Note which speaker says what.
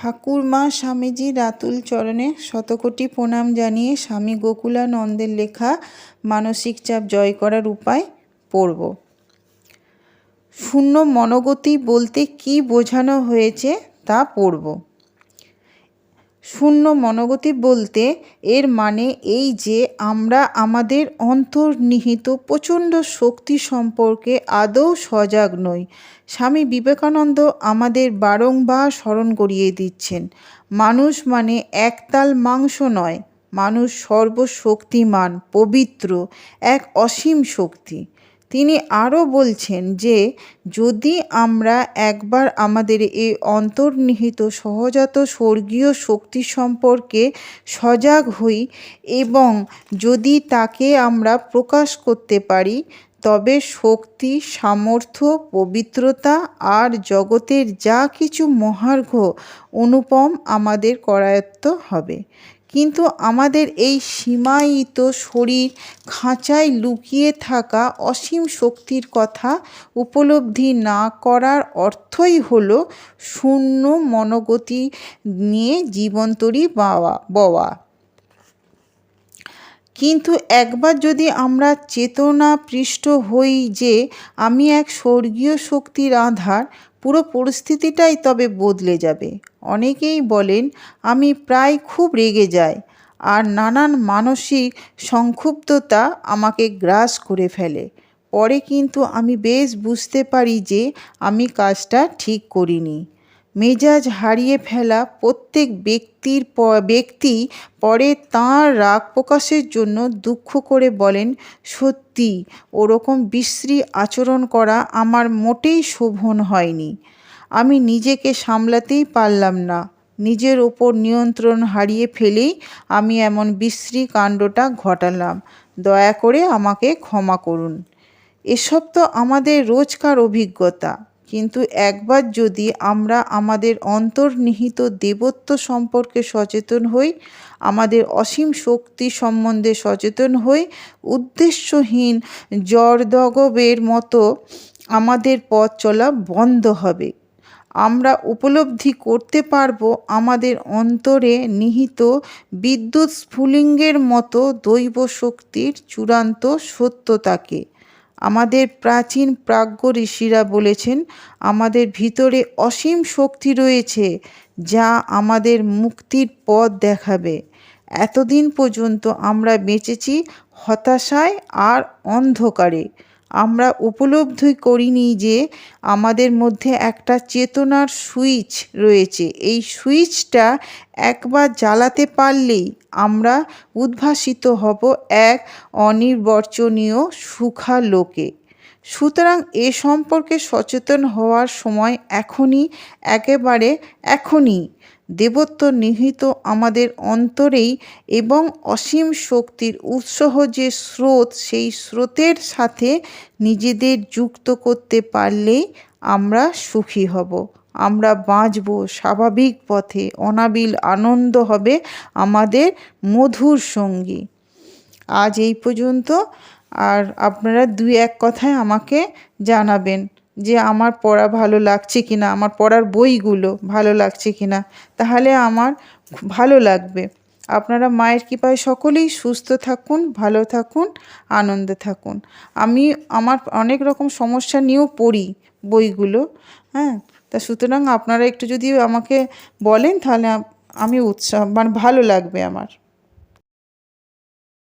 Speaker 1: ঠাকুরমা স্বামীজি রাতুল চরণে শতকোটি প্রণাম জানিয়ে স্বামী গোকুলানন্দের লেখা মানসিক চাপ জয় করার উপায় পড়ব। শূন্য মনোগতি বলতে কি বোঝানো হয়েছে তা পড়ব। শূন্য মনোগতি বলতে এর মানে এই যে আমরা আমাদের অন্তর্নিহিত প্রচণ্ড শক্তি সম্পর্কে আদৌ সজাগ নই। স্বামী বিবেকানন্দ আমাদের বারংবার স্মরণ করিয়ে দিচ্ছেন, মানুষ মানে একতাল মাংস নয়, মানুষ সর্বশক্তিমান, পবিত্র, এক অসীম শক্তি। তিনি আরও বলছেন যে যদি আমরা একবার আমাদের এই অন্তর্নিহিত সহজাত স্বর্গীয় শক্তি সম্পর্কে সজাগ হই এবং যদি তাকে আমরা প্রকাশ করতে পারি, তবে শক্তি, সামর্থ্য, পবিত্রতা আর জগতের যা কিছু মহার্ঘ অনুপম আমাদের করায়ত্ত হবে। কিন্তু আমাদের এই সীমায়িত শরীর খাঁচায় লুকিয়ে থাকা অসীম শক্তির কথা উপলব্ধি না করার অর্থই হলো শূন্য মনোগতি নিয়ে জীবনতরী বওয়া। কিন্তু একবার যদি আমরা চেতনাপৃষ্ট হই যে আমি এক স্বর্গীয় শক্তির আধার, পুরো পরিস্থিতিটাই তবে বদলে যাবে। অনেকেই বলেন আমি প্রায় খুব রেগে যাই আর নানান মানসিক সংক্ষুব্ধতা আমাকে গ্রাস করে ফেলে। পরে কিন্তু আমি বেশ বুঝতে পারি যে আমি কাজটা ঠিক করিনি। মেজাজ হারিয়ে ফেলা প্রত্যেক ব্যক্তি পরে তাঁর রাগ প্রকাশের জন্য দুঃখ করে বলেন, সত্যি ওরকম বিশ্রী আচরণ করা আমার মোটেই শোভন হয়নি। আমি নিজেকে সামলাতেই পারলাম না, নিজের ওপর নিয়ন্ত্রণ হারিয়ে ফেলেই আমি এমন বিশ্রী কাণ্ডটা ঘটালাম, দয়া করে আমাকে ক্ষমা করুন। এসব তো আমাদের রোজকার অভিজ্ঞতা, কিন্তু একবার যদি আমরা আমাদের অন্তর্নিহিত দেবত্ব সম্পর্কে সচেতন হই, আমাদের অসীম শক্তি সম্বন্ধে সচেতন হই, উদ্দেশ্যহীন জড়দগবের মতো আমাদের পথ চলা বন্ধ হবে। আমরা উপলব্ধি করতে পারবো আমাদের অন্তরে নিহিত বিদ্যুৎ স্ফুলিঙ্গের মতো দৈব শক্তির চূড়ান্ত সত্যতাকে। আমাদের প্রাচীন প্রাজ্ঞ ঋষিরা বলেছেন, আমাদের ভিতরে অসীম শক্তি রয়েছে যা আমাদের মুক্তির পথ দেখাবে। এতদিন পর্যন্ত আমরা বেঁচেছি হতাশায় আর অন্ধকারে। আমরা উপলব্ধি করিনি যে আমাদের মধ্যে একটা চেতনার সুইচ রয়েছে। এই সুইচটা একবার জ্বালাতে পারলেই আমরা উদ্ভাসিত হব এক অনির্বচনীয় সুখালোকে। সুতরাং এ সম্পর্কে সচেতন হওয়ার সময় এখনই, একেবারে এখনই। দেবত্ব নিহিত আমাদের অন্তরেই এবং অসীম শক্তির উৎস যে স্রোত, সেই স্রোতের সাথে নিজেদের যুক্ত করতে পারলেই আমরা সুখী হব, আমরা বাঁচব স্বাভাবিক পথে, অনাবিল আনন্দ হবে আমাদের মধুর সঙ্গী। আজ এই পর্যন্ত। আর আপনারা দুই এক কথায় আমাকে জানাবেন যে আমার পড়া ভালো লাগছে কিনা, আমার পড়ার বইগুলো ভালো লাগছে কিনা, তাহলে আমার ভালো লাগবে। আপনারা মায়ের কৃপায় সকলেই সুস্থ থাকুন, ভালো থাকুন, আনন্দে থাকুন। আমি আমার অনেক রকম সমস্যা নিয়েও পড়ি বইগুলো, হ্যাঁ, তা সুতরাং আপনারা একটু যদি আমাকে বলেন তাহলে আমি ভালো লাগবে আমার।